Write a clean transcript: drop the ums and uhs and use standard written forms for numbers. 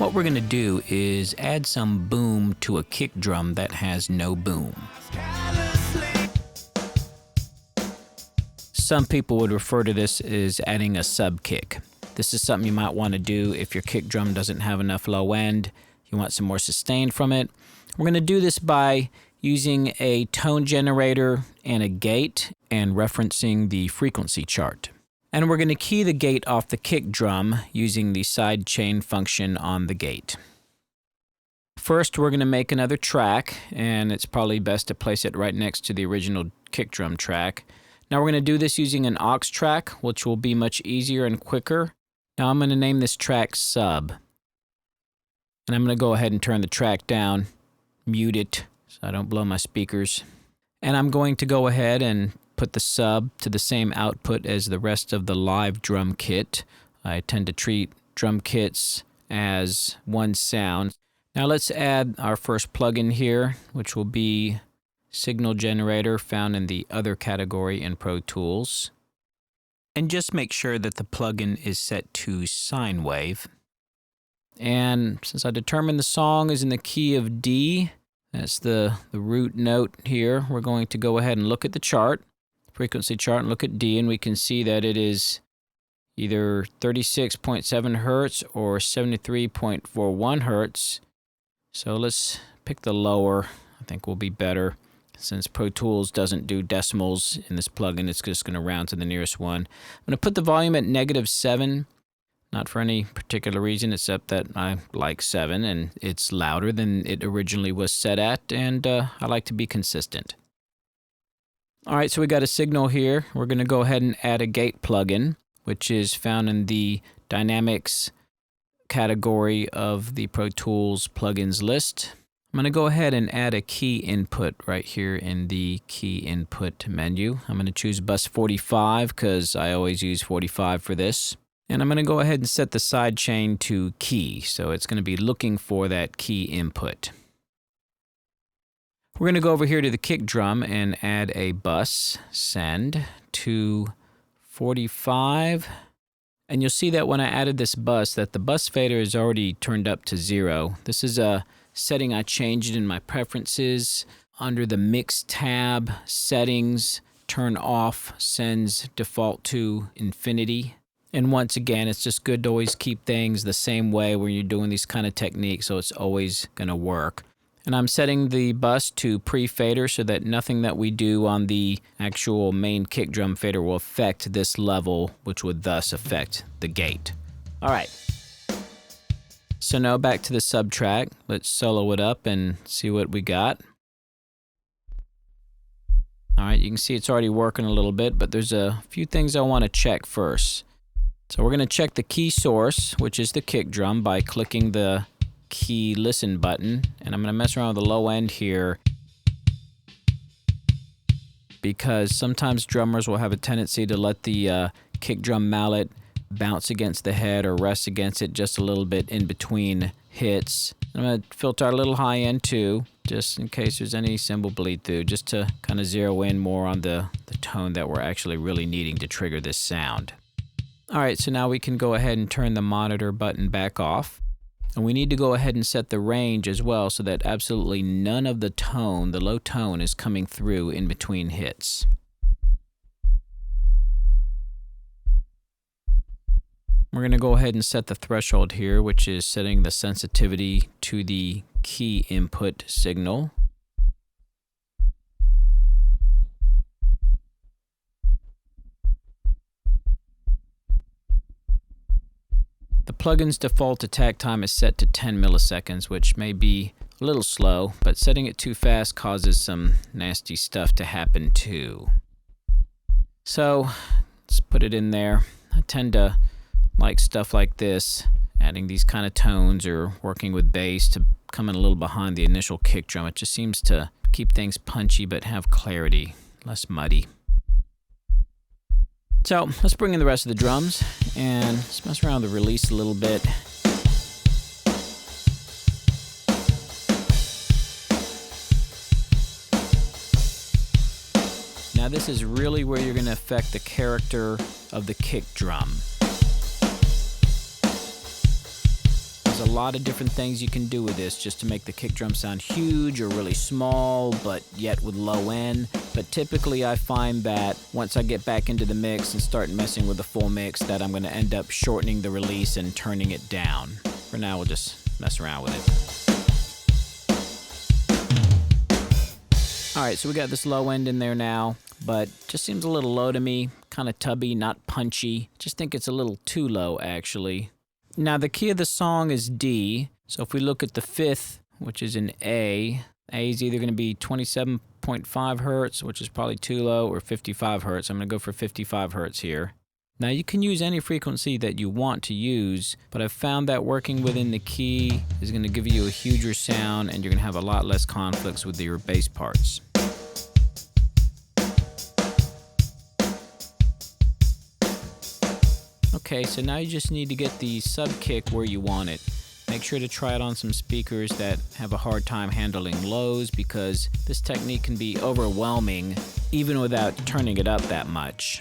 What we're going to do is add some boom to a kick drum that has no boom. Some people would refer to this as adding a sub kick. This is something you might want to do if your kick drum doesn't have enough low end. You want some more sustain from it. We're going to do this by using a tone generator and a gate and referencing the frequency chart. And we're going to key the gate off the kick drum using the side chain function on the gate. First, we're going to make another track, and it's probably best to place it right next to the original kick drum track. Now we're going to do this using an aux track, which will be much easier and quicker. Now I'm going to name this track sub. And I'm going to go ahead and turn the track down, mute it so I don't blow my speakers. And I'm going to go ahead and put the sub to the same output as the rest of the live drum kit. I tend to treat drum kits as one sound. Now let's add our first plugin here, which will be signal generator, found in the other category in Pro Tools. And just make sure that the plugin is set to sine wave. And since I determined the song is in the key of D, that's the root note here, we're going to go ahead and look at the chart, frequency chart, and look at D, and we can see that it is either 36.7 hertz or 73.41 hertz. So let's pick the lower. I think will be better. Since Pro Tools doesn't do decimals in this plugin, it's just going to round to the nearest one. I'm going to put the volume at -7, not for any particular reason except that I like 7 and it's louder than it originally was set at, and I like to be consistent. All right, so we got a signal here. We're going to go ahead and add a gate plugin, which is found in the Dynamics category of the Pro Tools plugins list. I'm going to go ahead and add a key input right here in the key input menu. I'm going to choose bus 45 because I always use 45 for this. And I'm going to go ahead and set the side chain to key. So it's going to be looking for that key input. We're going to go over here to the kick drum and add a bus, send to 45. And you'll see that when I added this bus, that the bus fader is already turned up to 0. This is a setting I changed in my preferences. Under the mix tab, settings, turn off, sends default to infinity. And once again, it's just good to always keep things the same way when you're doing these kind of techniques, so it's always going to work. And I'm setting the bus to pre-fader so that nothing that we do on the actual main kick drum fader will affect this level, which would thus affect the gate. All right. So now back to the sub track. Let's solo it up and see what we got. All right, you can see it's already working a little bit, but there's a few things I want to check first. So we're going to check the key source, which is the kick drum, by clicking the key listen button, and I'm going to mess around with the low end here because sometimes drummers will have a tendency to let the kick drum mallet bounce against the head or rest against it just a little bit in between hits. I'm going to filter a little high end too, just in case there's any cymbal bleed through, just to kind of zero in more on the tone that we're actually really needing to trigger this sound. All right, so now we can go ahead and turn the monitor button back off. And we need to go ahead and set the range as well so that absolutely none of the tone, the low tone, is coming through in between hits. We're going to go ahead and set the threshold here, which is setting the sensitivity to the key input signal. The plugin's default attack time is set to 10 milliseconds, which may be a little slow, but setting it too fast causes some nasty stuff to happen too. So let's put it in there. I tend to like stuff like this, adding these kind of tones or working with bass to come in a little behind the initial kick drum. It just seems to keep things punchy but have clarity, less muddy. So let's bring in the rest of the drums and let's mess around with the release a little bit. Now this is really where you're going to affect the character of the kick drum. There's a lot of different things you can do with this just to make the kick drum sound huge or really small, but yet with low end. But typically I find that once I get back into the mix and start messing with the full mix, that I'm going to end up shortening the release and turning it down. For now, we'll just mess around with it. Alright, so we got this low end in there now, but just seems a little low to me. Kind of tubby, not punchy. Just think it's a little too low, actually. Now, the key of the song is D, so if we look at the fifth, which is an A is either going to be 27.5 hertz, which is probably too low, or 55 hertz. I'm going to go for 55 hertz here. Now, you can use any frequency that you want to use, but I've found that working within the key is going to give you a huger sound, and you're going to have a lot less conflicts with your bass parts. Okay, so now you just need to get the sub kick where you want it. Make sure to try it on some speakers that have a hard time handling lows, because this technique can be overwhelming even without turning it up that much.